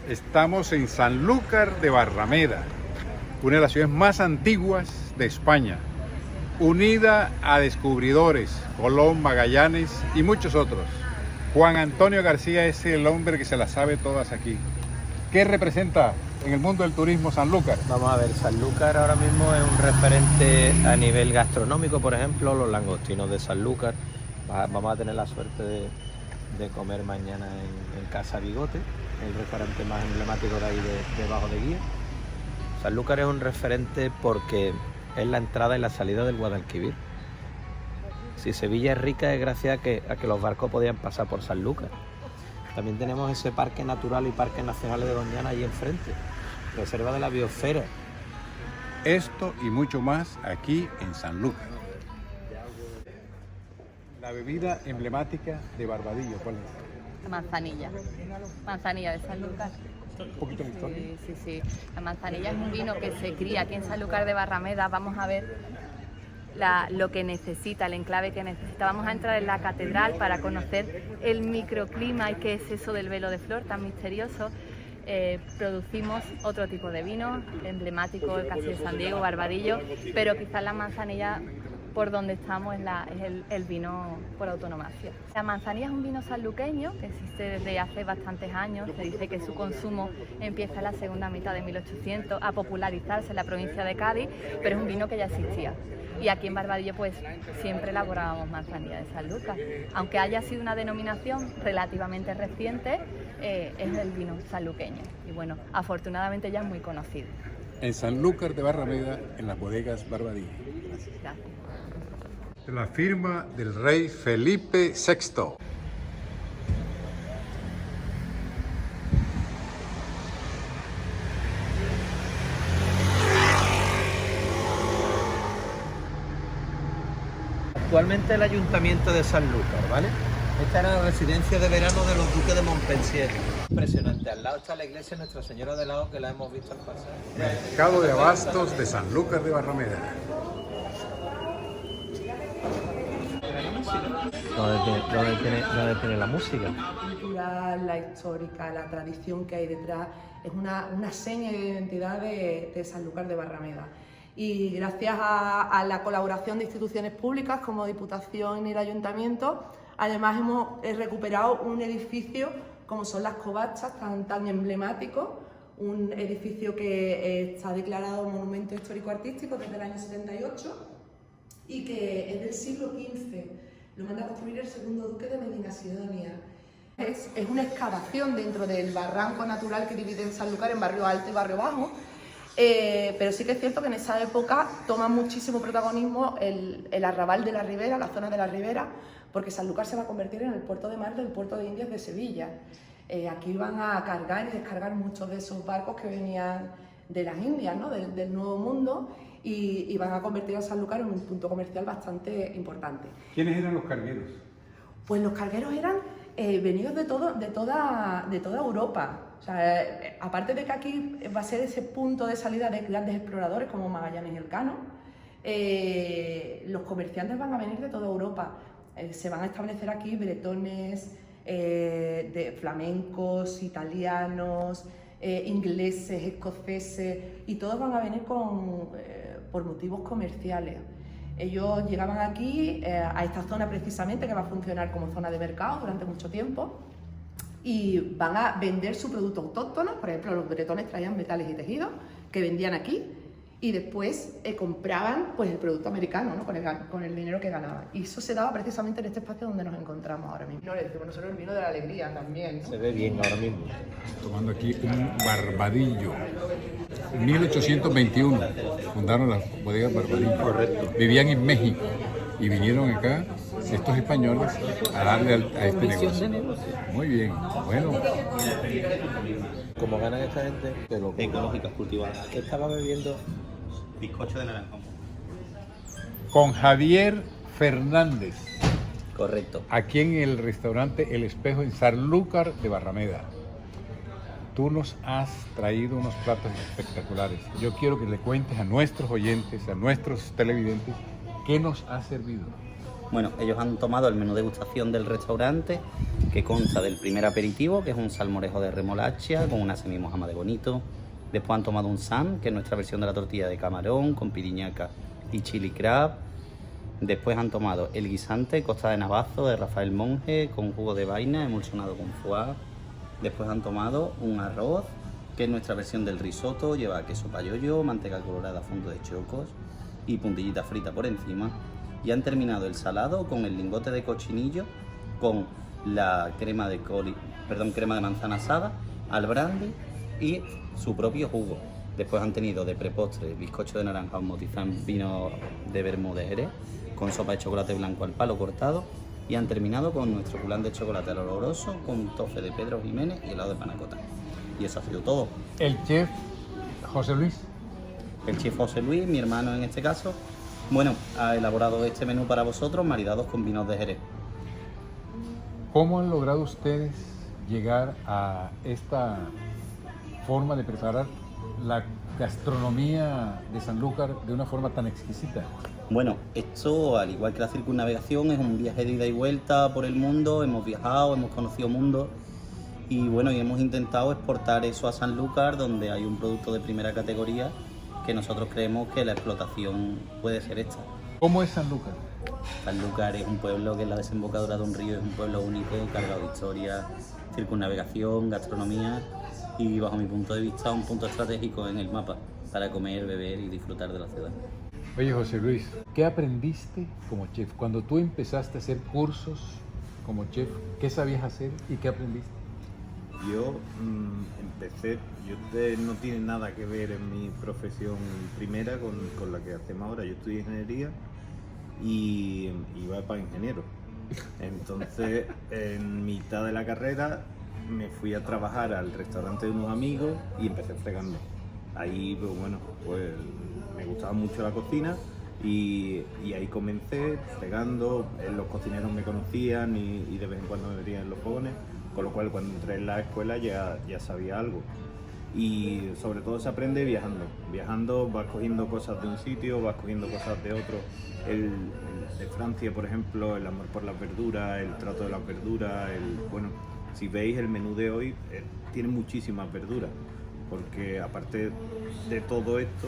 Estamos en Sanlúcar de Barrameda, una de las ciudades más antiguas de España, unida a descubridores, Colón, Magallanes y muchos otros. Juan Antonio García es el hombre que se las sabe todas aquí. ¿Qué representa en el mundo del turismo Sanlúcar? Vamos a ver, Sanlúcar ahora mismo es un referente a nivel gastronómico, por ejemplo, los langostinos de Sanlúcar. Vamos a tener la suerte de comer mañana en Casa Bigote, el restaurante más emblemático de ahí de Bajo de Guía. Sanlúcar es un referente porque es la entrada y la salida del Guadalquivir. Si Sevilla es rica es gracias a que los barcos podían pasar por Sanlúcar. También tenemos ese parque natural y parque nacional de Doñana ahí enfrente, reserva de la biosfera. Esto y mucho más aquí en Sanlúcar. La bebida emblemática de Barbadillo, ¿cuál es? La manzanilla. Manzanilla de Sanlúcar. Un poquito de historia. Sí. La manzanilla es un vino que se cría aquí en Sanlúcar de Barrameda. Vamos a ver lo que necesita, el enclave que necesita. Vamos a entrar en la catedral para conocer el microclima y qué es eso del velo de flor tan misterioso. Producimos otro tipo de vino, emblemático, el Castillo de San Diego, Barbadillo, pero quizás la manzanilla, por donde estamos, es el vino por autonomacia. La manzanilla es un vino sanluqueño que existe desde hace bastantes años. Se dice que su consumo empieza en la segunda mitad de 1800 a popularizarse en la provincia de Cádiz, pero es un vino que ya existía. Y aquí en Barbadillo pues siempre elaborábamos manzanilla de Sanlúcar. Aunque haya sido una denominación relativamente reciente, es el vino sanluqueño. Y bueno, afortunadamente ya es muy conocido. En Sanlúcar de Barrameda, en las bodegas Barbadillo. Gracias. La firma del rey Felipe VI. Actualmente el Ayuntamiento de Sanlúcar, ¿vale? Esta era la residencia de verano de los duques de Montpensier. Impresionante. Al lado está la iglesia Nuestra Señora de Lao, que la hemos visto al pasar. Mercado de Abastos de Sanlúcar de Barrameda. ¿Dónde tiene la música? La cultural, la histórica, la tradición que hay detrás, es una seña de identidad de Sanlúcar de Barrameda. Y gracias a la colaboración de instituciones públicas como Diputación y el Ayuntamiento, además hemos recuperado un edificio como son las Covachas, tan emblemático, un edificio que está declarado Monumento Histórico Artístico desde el año 78 y que es del siglo XV. Lo manda a construir el segundo duque de Medina Sidonia. Es una excavación dentro del barranco natural que divide en Sanlúcar en barrio alto y barrio bajo, pero sí que es cierto que en esa época toma muchísimo protagonismo el arrabal de la Ribera, la zona de la Ribera, porque Sanlúcar se va a convertir en el puerto de mar del puerto de Indias de Sevilla. Aquí van a cargar y descargar muchos de esos barcos que venían de las Indias, ¿no? del Nuevo Mundo, y van a convertir a Sanlúcar en un punto comercial bastante importante. ¿Quiénes eran los cargueros? Pues los cargueros eran venidos de toda Europa. O sea, aparte de que aquí va a ser ese punto de salida de grandes exploradores como Magallanes y Elcano, los comerciantes van a venir de toda Europa. Se van a establecer aquí bretones, de flamencos, italianos, ingleses, escoceses, y todos van a venir por motivos comerciales. Ellos llegaban aquí, a esta zona precisamente, que va a funcionar como zona de mercado durante mucho tiempo, y van a vender su producto autóctono. Por ejemplo, los bretones traían metales y tejidos que vendían aquí, y después compraban pues, el producto americano, ¿no? con el dinero que ganaban. Y eso se daba precisamente en este espacio donde nos encontramos ahora mismo. No, le decimos nosotros el vino de la alegría también, ¿no? Se ve bien ahora mismo. Tomando aquí un Barbadillo. 1821 fundaron las bodegas Barbadillo. Correcto. Vivían en México y vinieron acá estos españoles a darle a este negocio. Muy bien, bueno. Como ganan esta gente, pero ecológicas cultivadas. ¿qué estaba bebiendo? Bizcocho de naranjón. Con Javier Fernández, Correcto. aquí en el restaurante El Espejo en Sanlúcar de Barrameda. Tú nos has traído unos platos espectaculares. Yo quiero que le cuentes a nuestros oyentes, a nuestros televidentes, ¿qué nos has servido? Bueno, ellos han tomado el menú degustación del restaurante, que consta del primer aperitivo, que es un salmorejo de remolacha con una semimojama de bonito. Después han tomado un sam, que es nuestra versión de la tortilla de camarón, con piriñaca y chili crab. Después han tomado el guisante, costa de navazo, de Rafael Monge, con jugo de vaina, emulsionado con foie. Después han tomado un arroz, que es nuestra versión del risotto, lleva queso payollo, manteca colorada a fondo de chocos y puntillita frita por encima. Y han terminado el salado con el lingote de cochinillo, con la crema de manzana asada, al brandy y su propio jugo. Después han tenido de prepostre bizcocho de naranja, un motizán, vino de vermú de Jerez, con sopa de chocolate blanco al palo cortado, y han terminado con nuestro culán de chocolate al oloroso, con tofe de Pedro Jiménez y helado de panacota. Y eso ha sido todo. El chef José Luis. El chef José Luis, mi hermano en este caso, bueno, ha elaborado este menú para vosotros, maridados con vinos de Jerez. ¿Cómo han logrado ustedes llegar a esta forma de preparar la gastronomía de Sanlúcar de una forma tan exquisita? Bueno, esto, al igual que la circunnavegación, es un viaje de ida y vuelta por el mundo. Hemos viajado, hemos conocido mundos y bueno, y hemos intentado exportar eso a Sanlúcar, donde hay un producto de primera categoría que nosotros creemos que la explotación puede ser esta. ¿Cómo es Sanlúcar? Sanlúcar es un pueblo que es la desembocadura de un río, es un pueblo único, cargado de historia, circunnavegación, gastronomía y, bajo mi punto de vista, un punto estratégico en el mapa para comer, beber y disfrutar de la ciudad. Oye, José Luis, ¿qué aprendiste como chef? Cuando tú empezaste a hacer cursos como chef, ¿qué sabías hacer y qué aprendiste? Yo empecé, no tiene nada que ver en mi profesión primera con la que hacemos ahora. Yo estudié ingeniería y iba para ingeniero. Entonces, en mitad de la carrera me fui a trabajar al restaurante de unos amigos y empecé fregando. Ahí, pues me gustaba mucho la cocina y ahí comencé fregando. Los cocineros me conocían y de vez en cuando me veían en los fogones, con lo cual cuando entré en la escuela ya sabía algo. Y sobre todo se aprende viajando. Viajando vas cogiendo cosas de un sitio, vas cogiendo cosas de otro. El de Francia, por ejemplo, el amor por las verduras, el trato de las verduras. Si veis el menú de hoy, tiene muchísimas verduras, porque aparte de todo esto,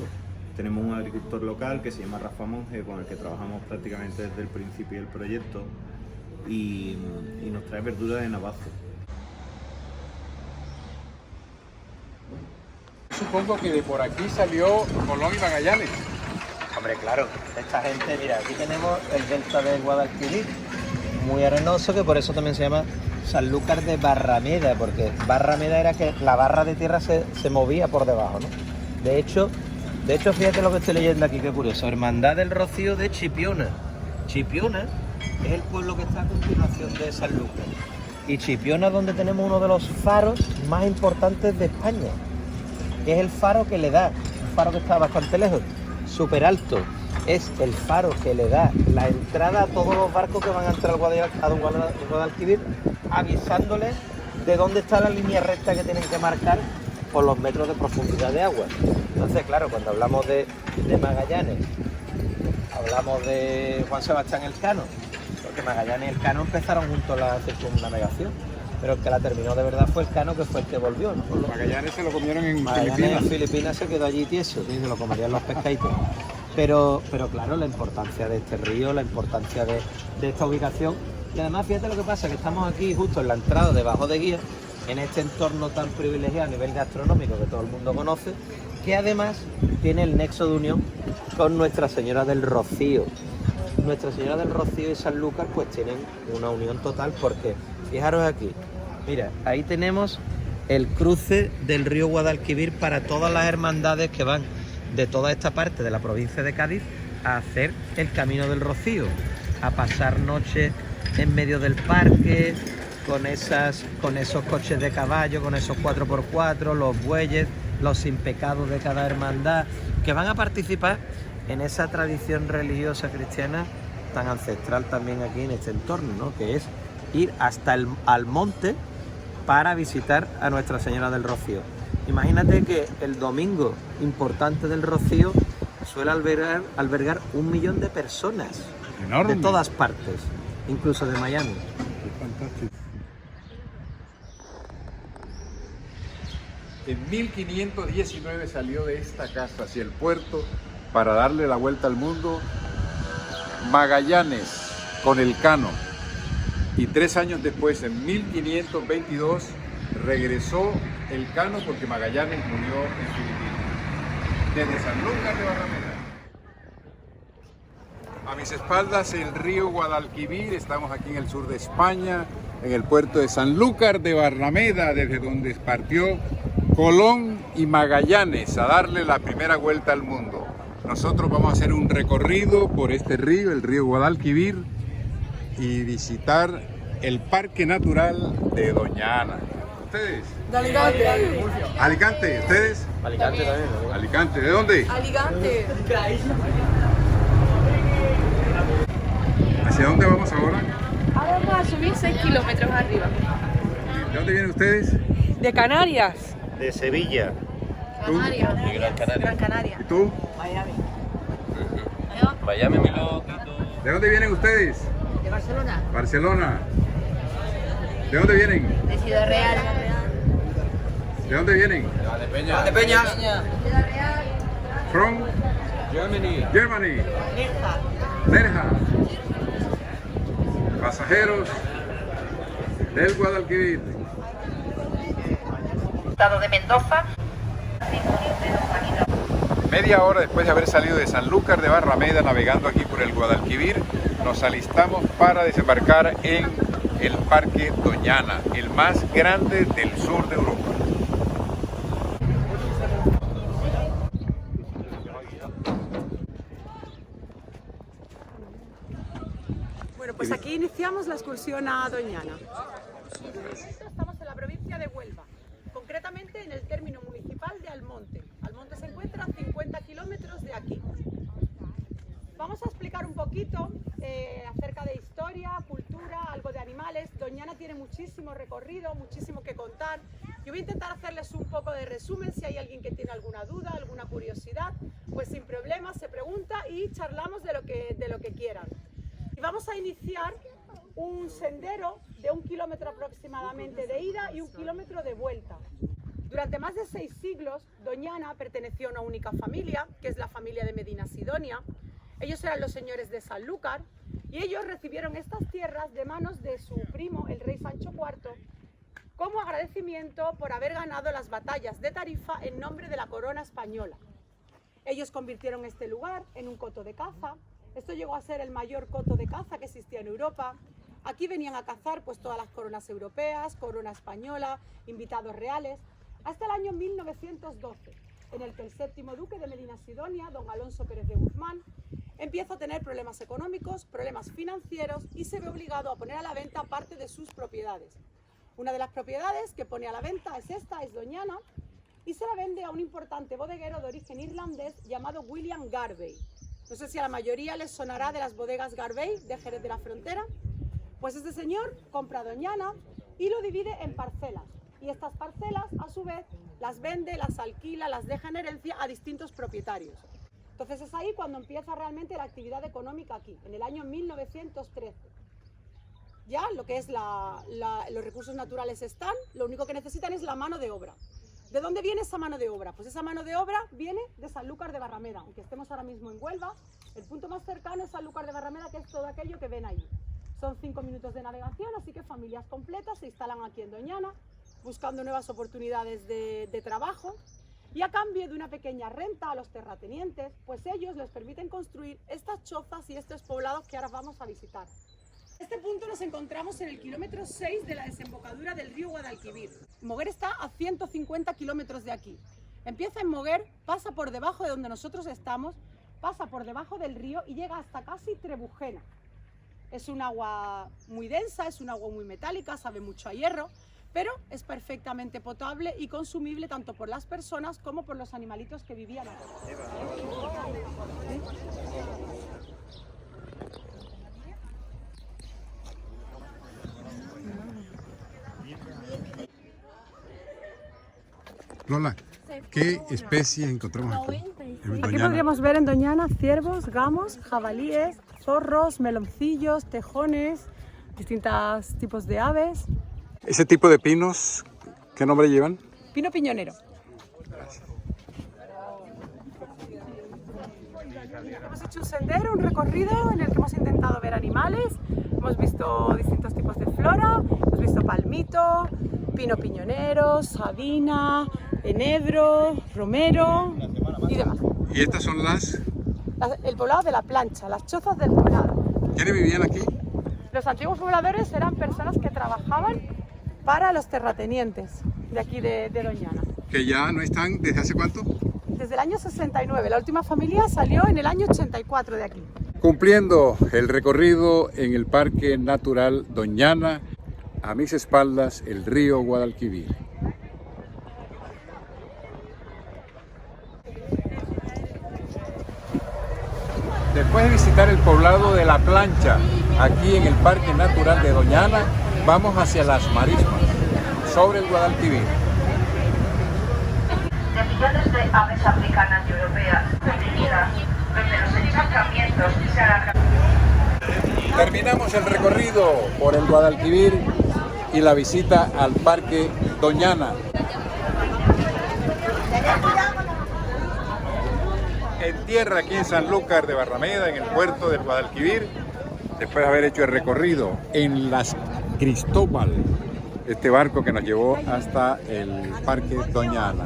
tenemos un agricultor local que se llama Rafa Monge, con el que trabajamos prácticamente desde el principio del proyecto, y nos trae verduras de Navazo. Supongo que de por aquí salió Colón y Magallanes. Hombre, claro, esta gente, mira, aquí tenemos el delta del Guadalquivir, muy arenoso, que por eso también se llama Sanlúcar de Barrameda, porque Barrameda era que la barra de tierra se movía por debajo, ¿no? De hecho, fíjate lo que estoy leyendo aquí, qué curioso. Hermandad del Rocío de Chipiona. Chipiona es el pueblo que está a continuación de Sanlúcar. Y Chipiona es donde tenemos uno de los faros más importantes de España, que es el faro que le da, un faro que está bastante lejos, súper alto. Es el faro que le da la entrada a todos los barcos que van a entrar al Guadalquivir, avisándoles de dónde está la línea recta que tienen que marcar por los metros de profundidad de agua. Entonces, claro, cuando hablamos de Magallanes, hablamos de Juan Sebastián Elcano, porque Magallanes y Elcano empezaron juntos la circunnavegación, pero el que la terminó de verdad fue Elcano, que fue el que volvió, ¿no? Magallanes se lo comieron en Magallanes en Filipinas se quedó allí tieso, ¿sí? Se lo comerían los pescaditos. Pero claro, la importancia de este río, la importancia de esta ubicación. Y además, fíjate lo que pasa, que estamos aquí justo en la entrada debajo de Guía, en este entorno tan privilegiado a nivel gastronómico que todo el mundo conoce, que además tiene el nexo de unión con Nuestra Señora del Rocío. Nuestra Señora del Rocío y Sanlúcar pues tienen una unión total, porque fijaros aquí, mira, ahí tenemos el cruce del río Guadalquivir para todas las hermandades que van de toda esta parte de la provincia de Cádiz a hacer el Camino del Rocío, a pasar noches en medio del parque, con esos coches de caballo, con esos 4x4, los bueyes, los impecados de cada hermandad, que van a participar en esa tradición religiosa cristiana tan ancestral también aquí en este entorno, ¿no? Que es ir hasta al monte para visitar a Nuestra Señora del Rocío. Imagínate que el domingo importante del Rocío suele albergar 1 millón de personas. Enorme. de todas partes, incluso de Miami. Fantástico. En 1519 salió de esta casa hacia el puerto para darle la vuelta al mundo Magallanes con Elcano. Y 3 años después, en 1522, regresó Elcano porque Magallanes murió en Filipinas. Desde Sanlúcar de Barrameda. A mis espaldas el río Guadalquivir, estamos aquí en el sur de España, en el puerto de Sanlúcar de Barrameda, desde donde partió Colón y Magallanes a darle la primera vuelta al mundo. Nosotros vamos a hacer un recorrido por este río, el río Guadalquivir, y visitar el Parque Natural de Doña Ana. ¿Ustedes? De Alicante. Alicante, ¿ustedes? Alicante también, ¿no? Alicante, ¿de dónde? Alicante. ¿Hacia dónde vamos ahora? Ahora vamos a subir 6 kilómetros arriba. ¿De dónde vienen ustedes? De Canarias. De Sevilla. Canarias. De Gran Canaria. Gran Canaria. ¿Y tú? Miami, mi loquito. ¿De dónde vienen ustedes? De Barcelona. Barcelona. ¿De dónde vienen? De Ciudad Real. ¿De dónde vienen? De Peñas. Ciudad Real. From Germany. Germany. Nerja. Pasajeros del Guadalquivir. Estado de Mendoza. Media hora después de haber salido de Sanlúcar de Barrameda, navegando aquí por el Guadalquivir, nos alistamos para desembarcar en el Parque Doña Ana, el más grande del sur de Europa. Bueno, pues aquí iniciamos la excursión a Doñana. Estamos en la provincia de Huelva, concretamente en el término municipal de Almonte. Almonte se encuentra a 50 kilómetros de aquí. Vamos a explicar un poquito acerca de historia, cultura, algo de animales. Doñana tiene muchísimo recorrido, muchísimo que contar. Yo voy a intentar hacerles un poco de resumen. Si hay alguien que tiene alguna duda, alguna curiosidad, pues sin problema se pregunta y charlamos de lo que quieran. Y vamos a iniciar un sendero de 1 kilómetro aproximadamente de ida y 1 kilómetro de vuelta. Durante más de 6 siglos, Doñana perteneció a una única familia, que es la familia de Medina Sidonia. Ellos eran los señores de Sanlúcar y ellos recibieron estas tierras de manos de su primo, el rey Sancho IV, como agradecimiento por haber ganado las batallas de Tarifa en nombre de la corona española. Ellos convirtieron este lugar en un coto de caza. Esto llegó a ser el mayor coto de caza que existía en Europa. Aquí venían a cazar pues todas las coronas europeas, corona española, invitados reales, hasta el año 1912, en el que el séptimo duque de Medina Sidonia, don Alonso Pérez de Guzmán, empieza a tener problemas económicos, problemas financieros y se ve obligado a poner a la venta parte de sus propiedades. Una de las propiedades que pone a la venta es esta, es Doñana, y se la vende a un importante bodeguero de origen irlandés llamado William Garvey. No sé si a la mayoría les sonará de las bodegas Garvey de Jerez de la Frontera. Pues este señor compra Doñana y lo divide en parcelas. Y estas parcelas, a su vez, las vende, las alquila, las deja en herencia a distintos propietarios. Entonces es ahí cuando empieza realmente la actividad económica aquí, en el año 1913. Ya lo que es los recursos naturales están, lo único que necesitan es la mano de obra. ¿De dónde viene esa mano de obra? Pues esa mano de obra viene de Sanlúcar de Barrameda, aunque estemos ahora mismo en Huelva, el punto más cercano es Sanlúcar de Barrameda, que es todo aquello que ven ahí. Son 5 minutos de navegación, así que familias completas se instalan aquí en Doñana, buscando nuevas oportunidades de trabajo, y a cambio de una pequeña renta a los terratenientes, pues ellos les permiten construir estas chozas y estos poblados que ahora vamos a visitar. En este punto nos encontramos en el kilómetro 6 de la desembocadura del río Guadalquivir. Moguer está a 150 kilómetros de aquí. Empieza en Moguer, pasa por debajo de donde nosotros estamos, pasa por debajo del río y llega hasta casi Trebujena. Es un agua muy densa, es un agua muy metálica, sabe mucho a hierro, pero es perfectamente potable y consumible tanto por las personas como por los animalitos que vivían aquí. Lola, ¿qué especie encontramos aquí? Aquí podríamos ver en Doñana ciervos, gamos, jabalíes, zorros, meloncillos, tejones, distintos tipos de aves. ¿Ese tipo de pinos qué nombre llevan? Pino piñonero. Hemos hecho un sendero, un recorrido en el que hemos intentado ver animales, hemos visto distintos tipos de flora, hemos visto palmito, pino piñonero, sabina, enebro, romero y demás. ¿Y estas son El poblado de La Plancha, las chozas del poblado. ¿Quiénes vivían aquí? Los antiguos pobladores eran personas que trabajaban para los terratenientes de aquí de Doñana. Que ya no están, ¿desde hace cuánto? Desde el año 69, la última familia salió en el año 84 de aquí. Cumpliendo el recorrido en el Parque Natural Doñana, a mis espaldas el río Guadalquivir. Después de visitar el poblado de La Plancha, aquí en el Parque Natural de Doñana, vamos hacia las marismas, sobre el Guadalquivir. De millones de aves africanas y europeas femeninas, donde los encharcamientos se alargan. Terminamos el recorrido por el Guadalquivir y la visita al Parque Doñana. En tierra aquí en Sanlúcar de Barrameda, en el puerto del Guadalquivir, después de haber hecho el recorrido en las Cristóbal, este barco que nos llevó hasta el Parque Doñana.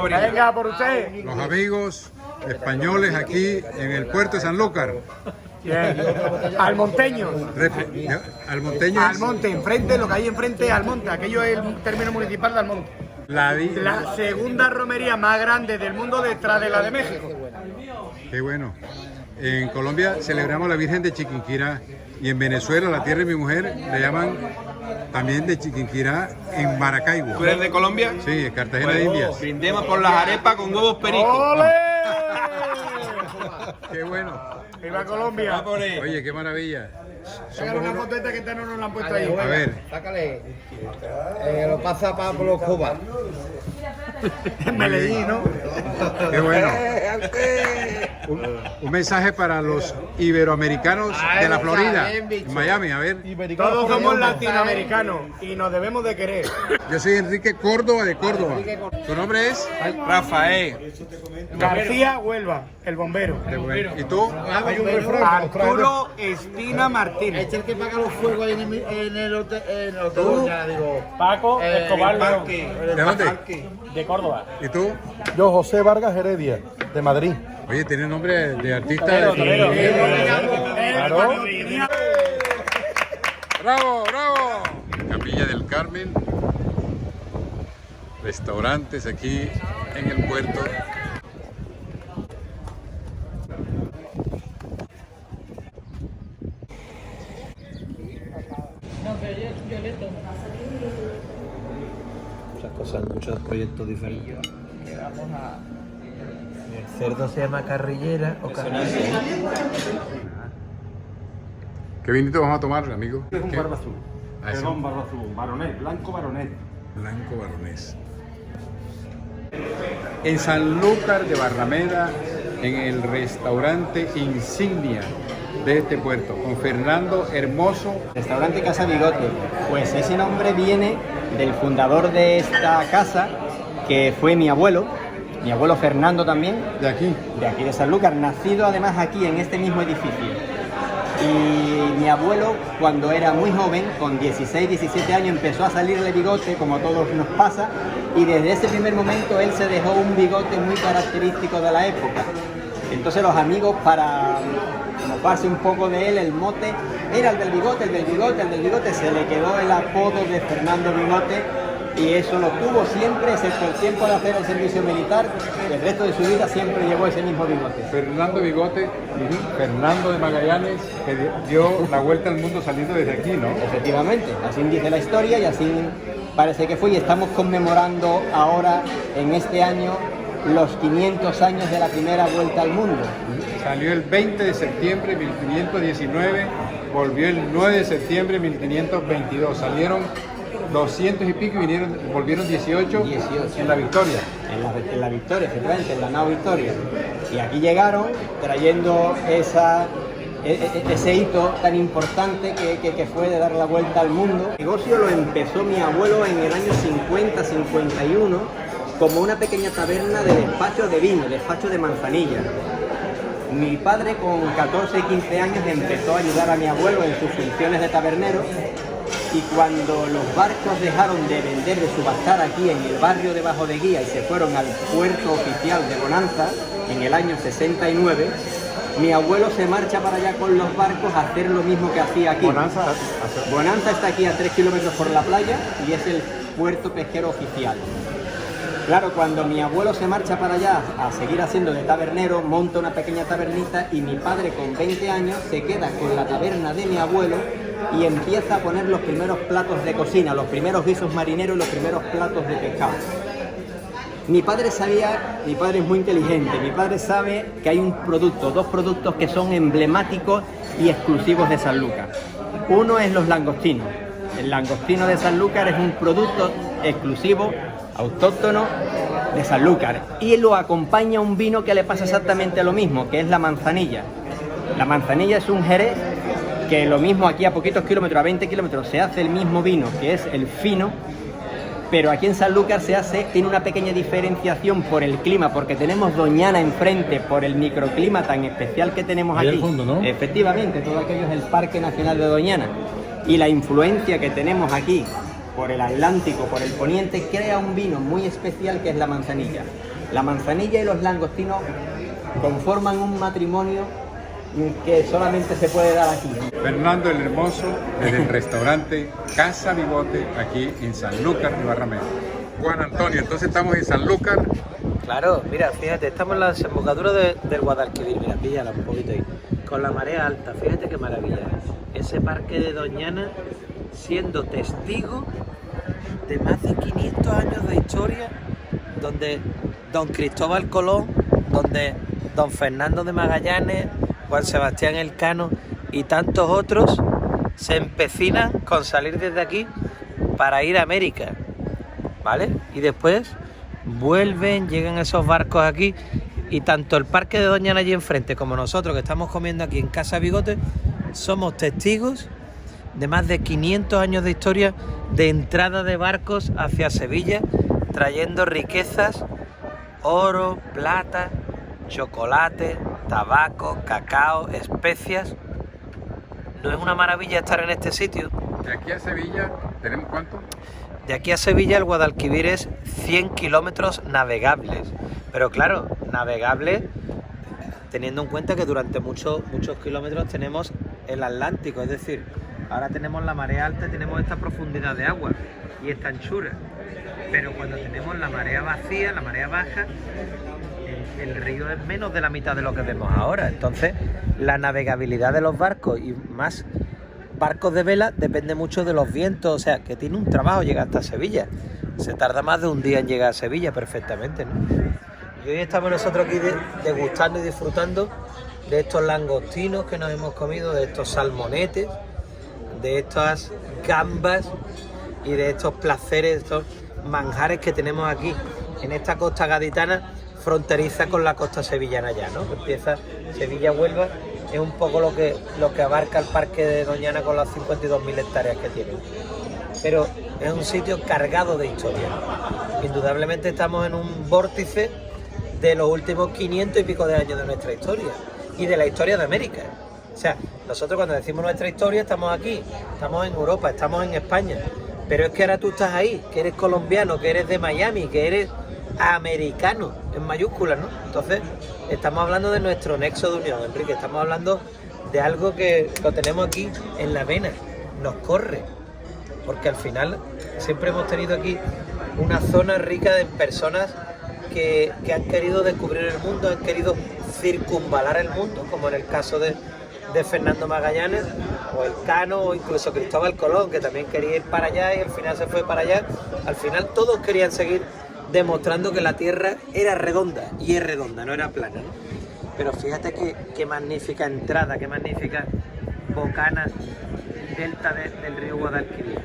Venga, por usted. Los amigos españoles aquí en el puerto de Sanlúcar. Bien. Almonteños. Almonteños. Almonte, enfrente, lo que hay enfrente, Almonte. Aquello es el término municipal de Almonte. La segunda romería más grande del mundo detrás de la de México. Qué bueno. En Colombia celebramos la Virgen de Chiquinquirá y en Venezuela, la tierra de mi mujer, le llaman también de Chiquinquirá en Maracaibo. ¿Tú eres de Colombia? Sí, en Cartagena de Indias. Brindemos por las arepas con huevos pericos. ¡Ole! Qué bueno. ¡Viva Colombia! Oye, qué maravilla. Sácale una foteta que esta no nos la han puesto ahí. A ver. Sácale. Lo pasa para los Cuba. En Medellín, ¿no? Qué bueno. Un mensaje para los iberoamericanos de la Florida, en Miami, a ver. Todos somos latinoamericanos y nos debemos de querer. Yo soy Enrique Córdoba de Córdoba. ¿Tu nombre es? Rafael. García Huelva, el bombero. ¿Y tú? Arturo Espina Martínez. Es el que paga los fuegos ahí en el hotel. Ya digo. Paco Escobar León. ¿De dónde? De Córdoba. ¿Y tú? Yo, José Vargas Heredia, de Madrid. Oye, tiene nombre de artista. ¡Bravo, bravo! Capilla del Carmen. Restaurantes aquí en el puerto. Muchas cosas, muchos proyectos diferentes. El cerdo se llama carrillera o carrillera. ¿Qué vinito vamos a tomar, amigo? Es un barba azul. Ah, Es sí. un barba azul, baronés, blanco baronés. Blanco Baronés. En Sanlúcar de Barrameda, en el restaurante insignia de este puerto, con Fernando Hermoso. Restaurante Casa Bigote, pues ese nombre viene del fundador de esta casa, que fue mi abuelo Fernando también. ¿De aquí? De aquí de Sanlúcar, nacido además aquí en este mismo edificio. Y mi abuelo, cuando era muy joven, con 16, 17 años, empezó a salirle bigote, como a todos nos pasa, y desde ese primer momento él se dejó un bigote muy característico de la época. Entonces los amigos, para mofarse un poco de él, el mote era el del bigote, se le quedó el apodo de Fernando Bigote, y eso lo tuvo siempre, excepto el tiempo de hacer el servicio militar. El resto de su vida siempre llevó ese mismo bigote. Fernando Bigote, Fernando de Magallanes, que dio la vuelta al mundo saliendo desde aquí, ¿no? Efectivamente, así dice la historia y así parece que fue, y estamos conmemorando ahora, en este año, los 500 años de la primera vuelta al mundo. Salió el 20 de septiembre de 1519, volvió el 9 de septiembre de 1522. Salieron 200 y pico y volvieron 18 en la Victoria. En la Victoria, efectivamente, en la nao Victoria. Y aquí llegaron trayendo ese hito tan importante que fue de dar la vuelta al mundo. El negocio lo empezó mi abuelo en el año 50-51 como una pequeña taberna de despacho de vino, despacho de manzanilla. Mi padre con 14 y 15 años empezó a ayudar a mi abuelo en sus funciones de tabernero, y cuando los barcos dejaron de vender, de subastar aquí en el barrio de Bajo de Guía y se fueron al puerto oficial de Bonanza en el año 69, mi abuelo se marcha para allá con los barcos a hacer lo mismo que hacía aquí. Bonanza está aquí a 3 kilómetros por la playa y es el puerto pesquero oficial. Claro, cuando mi abuelo se marcha para allá a seguir haciendo de tabernero, monta una pequeña tabernita y mi padre con 20 años se queda con la taberna de mi abuelo y empieza a poner los primeros platos de cocina, los primeros guisos marineros y los primeros platos de pescado. Mi padre es muy inteligente, mi padre sabe que hay dos productos que son emblemáticos y exclusivos de Sanlúcar. Uno es los langostinos. El langostino de Sanlúcar es un producto exclusivo, autóctono de Sanlúcar, y lo acompaña un vino que le pasa exactamente lo mismo, que es la manzanilla. La manzanilla es un jerez que lo mismo aquí a poquitos kilómetros, a 20 kilómetros, se hace el mismo vino, que es el fino, pero aquí en Sanlúcar tiene una pequeña diferenciación por el clima, porque tenemos Doñana enfrente, por el microclima tan especial que tenemos aquí. Al fondo, ¿no? Efectivamente, todo aquello es el Parque Nacional de Doñana, y la influencia que tenemos aquí por el Atlántico, por el poniente, crea un vino muy especial que es la manzanilla. La manzanilla y los langostinos conforman un matrimonio que solamente se puede dar aquí. Fernando el Hermoso, desde el restaurante Casa Bigote, aquí en Sanlúcar de Barrameda. Juan Antonio, entonces estamos en Sanlúcar. Claro, mira, fíjate, estamos en la desembocadura del Guadalquivir, mira, píllala un poquito ahí, con la marea alta, fíjate qué maravilla. Ese parque de Doñana siendo testigo de más de 500 años de historia, donde don Cristóbal Colón, donde don Fernando de Magallanes, Juan Sebastián Elcano y tantos otros se empecinan con salir desde aquí para ir a América, ¿vale? Y después vuelven, llegan esos barcos aquí, y tanto el parque de Doñana allí enfrente como nosotros que estamos comiendo aquí en Casa Bigote somos testigos de más de 500 años de historia de entrada de barcos hacia Sevilla, trayendo riquezas, oro, plata, chocolate, tabaco, cacao, especias. ¿No es una maravilla estar en este sitio? De aquí a Sevilla, ¿tenemos cuánto? De aquí a Sevilla el Guadalquivir es 100 kilómetros navegables, pero claro, navegables teniendo en cuenta que durante muchos kilómetros tenemos el Atlántico, es decir, ahora tenemos la marea alta y tenemos esta profundidad de agua y esta anchura, pero cuando tenemos la marea vacía, la marea baja, el río es menos de la mitad de lo que vemos ahora. Entonces la navegabilidad de los barcos y más barcos de vela depende mucho de los vientos, o sea que tiene un trabajo llegar hasta Sevilla, se tarda más de un día en llegar a Sevilla perfectamente, ¿no? Y hoy estamos nosotros aquí degustando y disfrutando de estos langostinos que nos hemos comido, de estos salmonetes, de estas gambas y de estos placeres, estos manjares que tenemos aquí en esta costa gaditana fronteriza con la costa sevillana ya, ¿no? Empieza Sevilla-Huelva, es un poco lo que abarca el parque de Doñana con las 52.000 hectáreas que tiene. Pero es un sitio cargado de historia. Indudablemente estamos en un vórtice de los últimos 500 y pico de años de nuestra historia y de la historia de América. O sea, nosotros cuando decimos nuestra historia estamos aquí, estamos en Europa, estamos en España, pero es que ahora tú estás ahí, que eres colombiano, que eres de Miami, que eres americano, en mayúsculas, ¿no? Entonces, estamos hablando de nuestro nexo de unión, Enrique, estamos hablando de algo que lo tenemos aquí en la vena, nos corre, porque al final siempre hemos tenido aquí una zona rica de personas que han querido descubrir el mundo, han querido circunvalar el mundo, como en el caso de Fernando Magallanes, o Elcano, o incluso Cristóbal Colón, que también quería ir para allá y al final se fue para allá. Al final todos querían seguir demostrando que la Tierra era redonda, y es redonda, no era plana, ¿no? Pero fíjate qué magnífica entrada, qué magnífica bocana delta del río Guadalquivir.